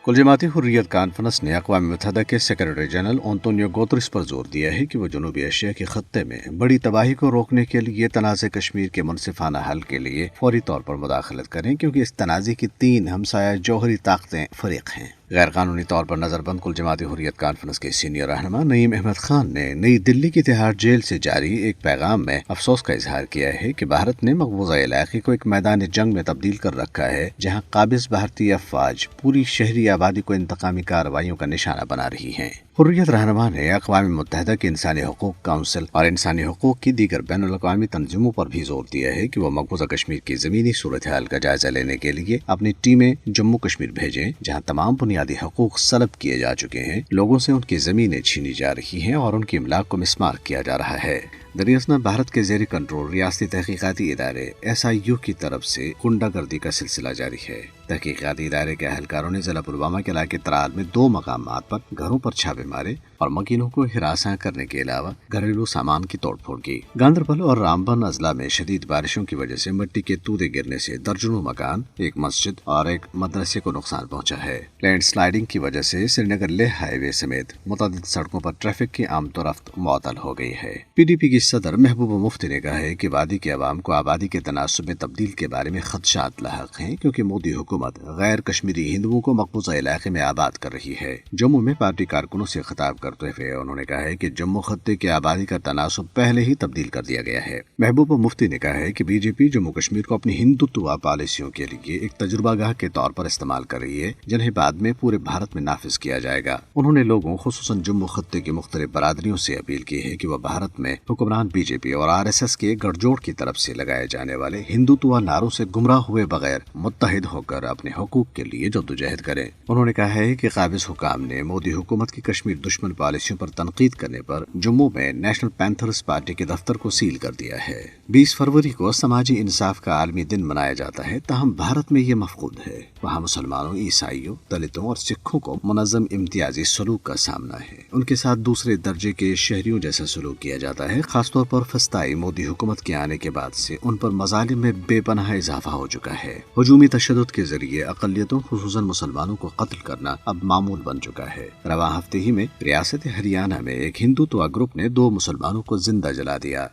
कुल जमाती हुर्रियत कॉन्फ्रेंस ने अक़वाम मुत्तहिदा के सेक्रेटरी जनरल एंटोनियो गुतरेस पर जोर दिया है कि वो जनूबी एशिया के खत्ते में बड़ी तबाही को रोकने के लिए तनाज़े कश्मीर के मुनसिफाना हल के लिए फौरी तौर पर मुदाखलत करें, क्योंकि इस तनाज़े की 3 हमसाया जौहरी ताकतें फरीक हैं। गैर कानूनी तौर पर नजरबंद कुल जमाती हुर्रियत कॉन्फ्रेंस के सीनियर रहनुमा नईम अहमद खान ने नई दिल्ली की तिहाड़ जेल से जारी एक पैगाम में अफसोस का इजहार किया है कि भारत ने मकबूजा इलाके को एक मैदान जंग में तब्दील कर रखा है, जहाँ काबिज भारतीय अफवाज पूरी शहरी आबादी को इंतकामी कार्रवाइयों का निशाना बना रही हैं। हुर्रियत रहनुमा ने अक़वाम मुत्तहिदा की इंसानी हकूक़ काउंसिल और इंसानी हकूक़ की दीगर बैनुल अक़वामी तंजीमों पर भी जोर दिया है कि वो मकबूजा कश्मीर की ज़मीनी सूरत हाल का जायजा लेने के लिए अपनी टीमें जम्मू कश्मीर भेजें, जहाँ तमाम बुनियादी हकूक़ सलब किए जा चुके हैं, लोगों से उनकी ज़मीनें छीनी जा रही हैं और उनकी इमलाक को मिसमार किया जा रहा है। दरअसल भारत के ज़ेरी कंट्रोल रियासती तहकीकाती इदारे SIU की तरफ से गुंडागर्दी का सिलसिला जारी है। तहकीकाती इदारे के अहलकारों ने जिला पुलवामा के इलाके तराल में 2 मकामात पर घरों पर छापे मारे और मकीनों को हिरासा करने के अलावा घरेलू सामान की तोड़फोड़ की। गांदरबल और रामबन अजला में शदीद बारिशों की वजह से मिट्टी के तूदे गिरने से दर्जनों मकान, एक मस्जिद और एक मदरसे को नुकसान पहुंचा है। लैंड स्लाइडिंग की वजह से श्रीनगर लेह हाईवे समेत मुतअद्दिद सड़कों पर ट्रैफिक की आमदोरफ्त मुअत्तल हो गई है। PDP की सदर महबूबा मुफ्ती ने कहा है कि वादी के अवाम को आबादी के तनासुब में तब्दील के बारे में खदशात लाहक हैं, क्योंकि मोदी हुकूमत गैर कश्मीरी हिंदुओं को मकबूजा इलाके में आबाद कर रही है। जम्मू में पार्टी कारकुनों से खिताब करते हुए उन्होंने कहा है कि जम्मू खत्ते की आबादी का तनासुब पहले ही तब्दील कर दिया गया है। महबूबा मुफ्ती ने कहा है कि BJP जम्मू कश्मीर को अपनी हिंदुत्व पॉलिसियों के लिए एक तजुर्बागाह के तौर पर इस्तेमाल कर रही है, जिन्हें बाद में पूरे भारत में नाफिज किया जाएगा। उन्होंने लोगों खुसूसन जम्मू खत्ते की मुख्तलिफ बरादरियों से अपील की है कि वह भारत में हुक्मरान BJP और RSS के गठजोड़ की तरफ से लगाए जाने वाले हिंदुत्व नारों से गुमराह हुए बगैर मुत्तहिद होकर अपने हकूक के लिए जद्दोजहद करें। उन्होंने कहा है कि काबिज हुकाम ने मोदी हुकूमत की कश्मीर दुश्मन पॉलिसियों पर तनकीद करने पर जम्मू में नेशनल पैंथर्स पार्टी के दफ्तर को सील कर दिया है। 20 फरवरी को समाजी इंसाफ का आलमी दिन मनाया जाता है, ताहम भारत में ये मफकूद है। वहाँ मुसलमानों, ईसाइयों, दलितों और सिखों को मुनज़्ज़म इम्तियाजी सलूक का सामना है। उनके साथ दूसरे दर्जे के शहरियों जैसा सलूक किया जाता है। खासतौर पर फस्ताई मोदी हुकूमत के आने के बाद से उन पर मज़ालिम में बेपनाह इजाफा हो चुका है। हुजूमी तशद्दुद के जरिए अक़लियतों खुसूसन मुसलमानों को कत्ल करना अब मामूल बन चुका है। रवां हफ्ते ही में रियासत हरियाणा में एक हिंदुत्व ग्रुप ने 2 मुसलमानों को जिंदा जला दिया।